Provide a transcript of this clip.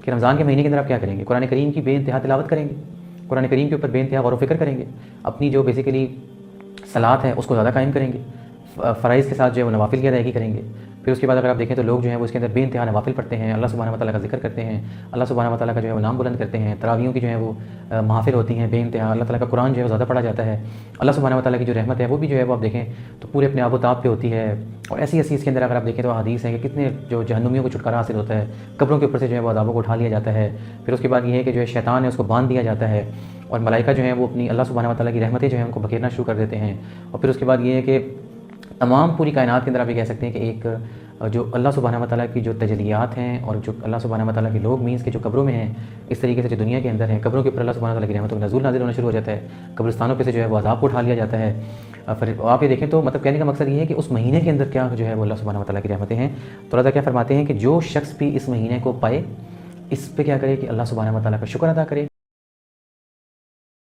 کہ رمضان کے مہینے کے اندر آپ کیا کریں گے؟ قرآن کریم کی بے انتہا تلاوت کریں گے، قرآن کریم کے اوپر بے انتہا غور و فکر کریں گے، اپنی جو بیسیکلی صلاۃ ہے اس کو زیادہ قائم کریں گے، فرائض کے ساتھ جو ہے وہ نوافل کی ادائیگی کریں گے۔ پھر اس کے بعد اگر آپ دیکھیں تو لوگ جو ہیں وہ اس کے اندر بے انتہا نوافل پڑھتے ہیں، اللہ سبحانہ و تعالیٰ کا ذکر کرتے ہیں، اللہ سبحانہ و تعالیٰ کا جو ہے وہ نام بلند کرتے ہیں، تراویحوں کی جو ہے وہ محافل ہوتی ہیں بے انتہا، اللہ تعالیٰ کا قرآن جو ہے وہ زیادہ پڑھا جاتا ہے، اللہ سبحانہ و تعالیٰ کی جو رحمت ہے وہ بھی جو ہے وہ آپ دیکھیں تو پورے اپنے آب و تاب پہ ہوتی ہے۔ اور ایسی اس کے اندر اگر آپ دیکھیں تو حدیث ہے کہ کتنے جو جہنمیوں کو چھٹکارا حاصل ہوتا ہے، قبروں کے اوپر سے جو ہے وہ عذابوں کو اٹھا لیا جاتا ہے۔ پھر اس کے بعد یہ ہے کہ جو ہے شیطان ہے اس کو باندھ دیا جاتا ہے، اور ملائکہ جو ہیں وہ اپنی اللہ سبحانہ و تعالیٰ کی رحمتیں جو ہیں ان کو بکھیرنا شروع کر دیتے ہیں۔ اور پھر اس کے بعد یہ ہے کہ تمام پوری کائنات کے اندر آپ یہ کہہ سکتے ہیں کہ ایک جو اللہ سبحانہ و تعالیٰ کی جو تجلیات ہیں اور جو اللہ سبحانہ و تعالیٰ کے لوگ مینس کے جو قبروں میں ہیں، اس طریقے سے جو دنیا کے اندر ہیں قبروں کے اوپر اللہ سبحانہ و تعالیٰ کی رحمتوں کا نزول نازل ہونا شروع ہو جاتا ہے، قبرستانوں پہ سے جو ہے وہ عذاب کو اٹھا لیا جاتا ہے۔ پھر آپ یہ دیکھیں تو مطلب کہنے کا مقصد یہ ہے کہ اس مہینے کے اندر کیا جو ہے وہ اللہ سبحانہ و تعالیٰ کی رحمتیں ہیں۔ تو اللہ کیا فرماتے ہیں کہ جو شخص بھی اس مہینے کو پائے، اس پہ کیا کرے کہ اللہ سبحانہ و تعالیٰ کا شکر ادا کرے